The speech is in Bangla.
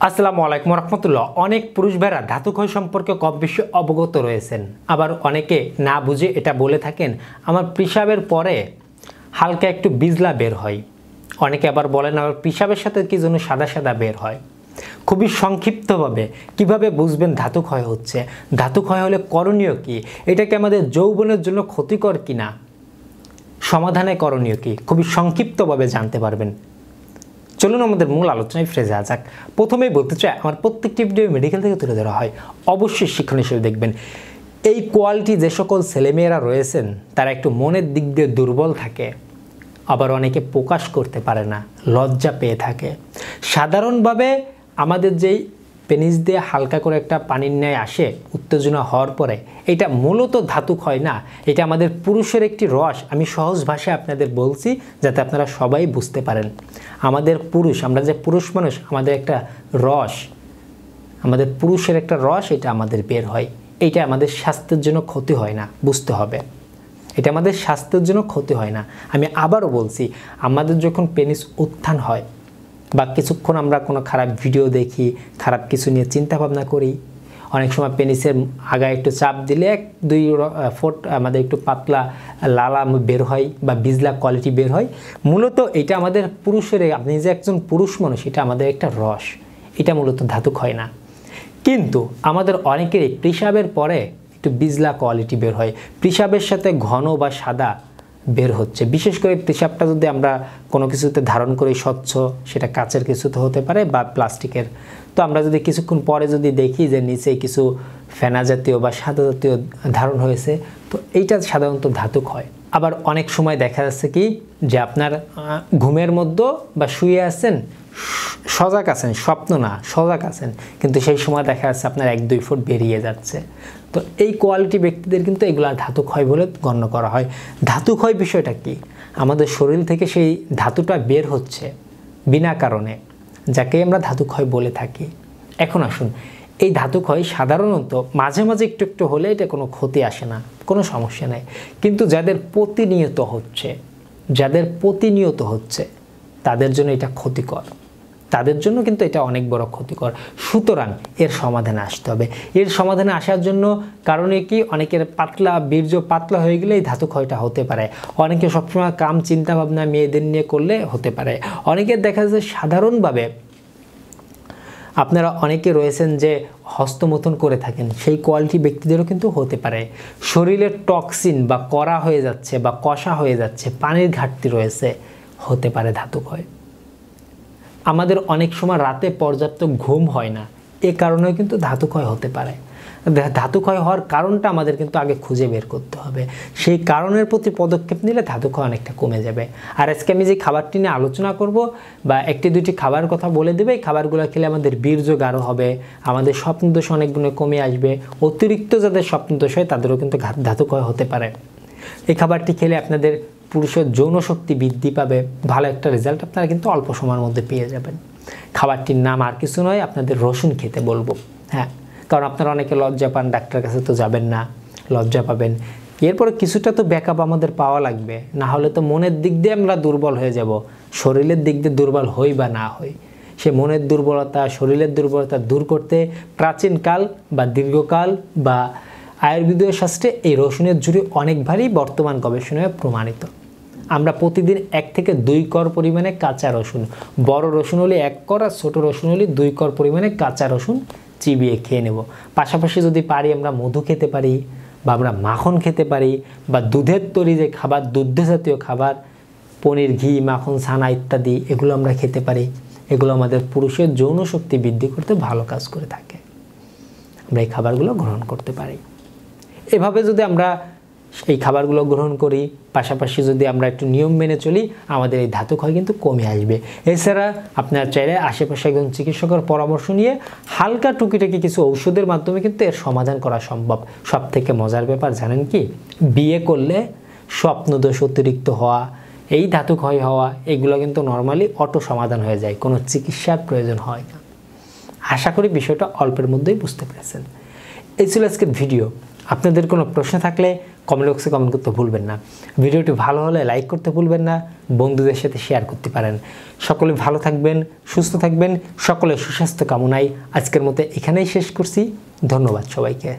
আসসালামু আলাইকুম রহমতুল্লাহ। অনেক পুরুষ ভাইরা ধাতু ক্ষয় সম্পর্কে কম বেশি অবগত রয়েছেন, আবার অনেকে না বুঝে এটা বলে থাকেন আমার পেশাবের পরে হালকা একটু বিজলা বের হয়। অনেকে আবার বলেন আমার পেশাবের সাথে কি যেন সাদা সাদা বের হয়। খুবই সংক্ষিপ্তভাবে কিভাবে বুঝবেন ধাতু ক্ষয় হচ্ছে, ধাতু ক্ষয় হলে করণীয় কি, এটা কি আমাদের যৌবনের জন্য ক্ষতিকর কিনা, সমাধানে করণীয় কি, খুবই সংক্ষিপ্তভাবে জানতে পারবেন। চলুন আমাদের মূল আলোচনায় ফিরে যাওয়া যাক। প্রথমেই বলতে চাই, আমার প্রত্যেকটি ভিডিও মেডিকেল থেকে তুলে ধরা হয়, অবশ্যই শিক্ষণ হিসেবে দেখবেন। এই কোয়ালিটি যে সকল ছেলেমেয়েরা রয়েছেন তারা একটু মনের দিক দিয়ে দুর্বল থাকে, আবার অনেকে প্রকাশ করতে পারে না, লজ্জা পেয়ে থাকে। সাধারণভাবে আমাদের যেই পেনিস দিয়ে হালকা করে একটা পানির ন্যায় আসে উত্তেজনা হওয়ার পরে, এটা মূলত ধাতু ক্ষয় না, এটা আমাদের পুরুষের একটি রস। আমি সহজ ভাষায় আপনাদের বলছি যাতে আপনারা সবাই বুঝতে পারেন। আমাদের পুরুষ, আমরা যে পুরুষ মানুষ, আমাদের একটা রস, আমাদের পুরুষের একটা রস, এটা আমাদের বের হয়। এইটা আমাদের স্বাস্থ্যের জন্য ক্ষতি হয় না, বুঝতে হবে। এটা আমাদের স্বাস্থ্যের জন্য ক্ষতি হয় না। আমি আবারও বলছি, আমাদের যখন পেনিস উত্থান হয় বা কিছুক্ষণ আমরা কোনো খারাপ ভিডিও দেখি, খারাপ কিছু নিয়ে চিন্তা ভাবনা করি, অনেক সময় পেনিসের আগায় একটু চাপ দিলে 1-2 ফুট আমাদের একটু পাতলা লালা বের হয় বা বিজলা কোয়ালিটি বের হয়। মূলত এটা আমাদের পুরুষের, আপনি যে একজন পুরুষ মানুষ, এটা আমাদের একটা রস, এটা মূলত ধাতু ক্ষয় না। কিন্তু আমাদের অনেকেরই পেশাবের পরে একটু বিজলা কোয়ালিটি বের হয়, পেশাবের সাথে ঘন বা সাদা বের হচ্ছে। বিশেষ করে পেশাবটা যদি আমরা কোনো কিছুতে ধারণ করি স্বচ্ছ, সেটা কাচের কিছুতে হতে পারে বা প্লাস্টিকের, তো আমরা যদি কিছুক্ষণ পরে যদি দেখি যে নিচে কিছু ফেনা জাতীয় বা সাদা জাতীয় ধারণ হয়েছে, তো এইটা সাধারণত ধাতু ক্ষয়। আবার অনেক সময় দেখা যাচ্ছে কি যে আপনার ঘুমের মধ্যে বা শুয়ে আছেন, সজাগ আছেন, স্বপ্ন না সজাগ আছেন, কিন্তু সেই সময় দেখা যাচ্ছে আপনার 1-2 ফুট বেরিয়ে যাচ্ছে। তো এই কোয়ালিটি ব্যক্তিদের কিন্তু এগুলা ধাতু ক্ষয় বলে গণ্য করা হয়। ধাতু ক্ষয় বিষয়টা কি? আমাদের শরীর থেকে সেই ধাতুটা বের হচ্ছে বিনা কারণে, যাকে আমরা ধাতু ক্ষয় বলে থাকি। এখন আসুন, এই ধাতু ক্ষয় সাধারণত মাঝে মাঝে একটু একটু হলে এটা কোনো ক্ষতি আসে না, কোনো সমস্যা নেই। কিন্তু যাদের প্রতিনিয়ত হচ্ছে তাদের জন্য এটা ক্ষতিকর, তাদের জন্য কিন্তু এটা অনেক বড় ক্ষতিকর। সুতরাং এর সমাধানে আসতে হবে। এর সমাধানে আসার জন্য কারণে কি, অনেকের বীর্য পাতলা হয়ে গেলে এই ধাতু ক্ষয়টা হতে পারে। অনেকে সবসময় কাম চিন্তা ভাবনা মেয়েদের নিয়ে করলে হতে পারে। অনেকের দেখা যাচ্ছে সাধারণভাবে আপনারা অনেকে রয়েছেন যে হস্তমৈথুন করে থাকেন, সেই কোয়ালিটি ব্যক্তিদেরও কিন্তু হতে পারে। শরীরের টক্সিন বা কড়া হয়ে যাচ্ছে বা কষা হয়ে যাচ্ছে, পানির ঘাটতি রয়েছে, হতে পারে ধাতু ক্ষয়। আমাদের অনেক সময় রাতে পর্যাপ্ত ঘুম হয় না, এ কারণেও কিন্তু ধাতু ক্ষয় হতে পারে। ধাতু ক্ষয় হওয়ার কারণটা আমাদের কিন্তু আগে খুঁজে বের করতে হবে। সেই কারণের প্রতি পদক্ষেপ নিলে ধাতু ক্ষয় অনেকটা কমে যাবে। আর আজকে আমি যে খাবারটি নিয়ে আলোচনা করব বা 1-2টি খাবার কথা বলে দেবে, এই খাবারগুলো খেলে আমাদের বীর্য গাঢ় হবে, আমাদের স্বপ্নদোষ অনেক গুণে কমে আসবে। অতিরিক্ত যাদের স্বপ্নদোষ হয় তাদেরও কিন্তু ধাতু ক্ষয় হতে পারে। এই খাবারটি খেলে আপনাদের পুরুষের যৌন শক্তি বৃদ্ধি পাবে, ভালো একটা রেজাল্ট আপনারা কিন্তু অল্প সময়ের মধ্যে পেয়ে যাবেন। খাবারটির নাম আর কিছু নয়, আপনাদের রসুন খেতে বলবো। হ্যাঁ, কারণ আপনারা অনেকে লজ্জা পান, ডাক্তার কাছে তো যাবেন না, লজ্জা পাবেন। এরপরে কিছুটা তো ব্যাকআপ আমাদের পাওয়া লাগবে, না হলে তো মনের দিক দিয়ে আমরা দুর্বল হয়ে যাব। শরীরের দিক দিয়ে দুর্বল হই বা না হই, সে মনের দুর্বলতা, শরীরের দুর্বলতা দূর করতে প্রাচীনকাল বা দীর্ঘকাল বা আয়ুর্বেদীয় শাস্ত্রে এই রসুনের জুড়ি অনেকবারই বর্তমান গবেষণায় প্রমাণিত। আমরা প্রতিদিন 1 থেকে 2 কর পরিমাণে কাঁচা রসুন, বড় রসুন হলে 1 কর আর ছোটো রসুন হলে 2 কর পরিমাণে কাঁচা রসুন চিবিয়ে খেয়ে নেব। পাশাপাশি যদি পারি আমরা মধু খেতে পারি বা আমরা মাখন খেতে পারি বা দুধের তৈরি যে খাবার, দুগ্ধ জাতীয় খাবার, পনির, ঘি, মাখন, ছানা ইত্যাদি, এগুলো আমরা খেতে পারি। এগুলো আমাদের পুরুষের যৌন শক্তি বৃদ্ধি করতে ভালো কাজ করে থাকে। আমরা এই খাবারগুলো গ্রহণ করতে পারি। এভাবে যদি আমরা এই খাবারগুলো গ্রহণ করি, পাশাপাশি যদি আমরা একটু নিয়ম মেনে চলি, আমাদের এই ধাতু ক্ষয় কিন্তু কমে আসবে। এছাড়া আপনারা চাইলে আশেপাশে একজন চিকিৎসকের পরামর্শ নিয়ে হালকা টুকিটাকি কিছু ঔষধের মাধ্যমে কিন্তু এর সমাধান করা সম্ভব। সব থেকে মজার ব্যাপার জানেন কি, বিয়ে করলে স্বপ্নদোষ অতিরিক্ত হওয়া, এই ধাতু ক্ষয় হওয়া, এগুলো কিন্তু নর্মালি অটো সমাধান হয়ে যায়, কোনো চিকিৎসার প্রয়োজন হয় না। আশা করি বিষয়টা অল্পের মধ্যেই বুঝতে পেরেছেন। এই ছিল আজকের ভিডিও। আপনাদের কোনো প্রশ্ন থাকলে কমেন্ট বক্সে কমেন্ট করতে ভুলবেন না। ভিডিওটি ভালো হলে লাইক করতে ভুলবেন না, বন্ধুদের সাথে শেয়ার করতে পারেন। সকলে ভালো থাকবেন, সুস্থ থাকবেন, সকলের সুস্বাস্থ্য কামনায় আজকের মতো এখানেই শেষ করছি। ধন্যবাদ সবাইকে।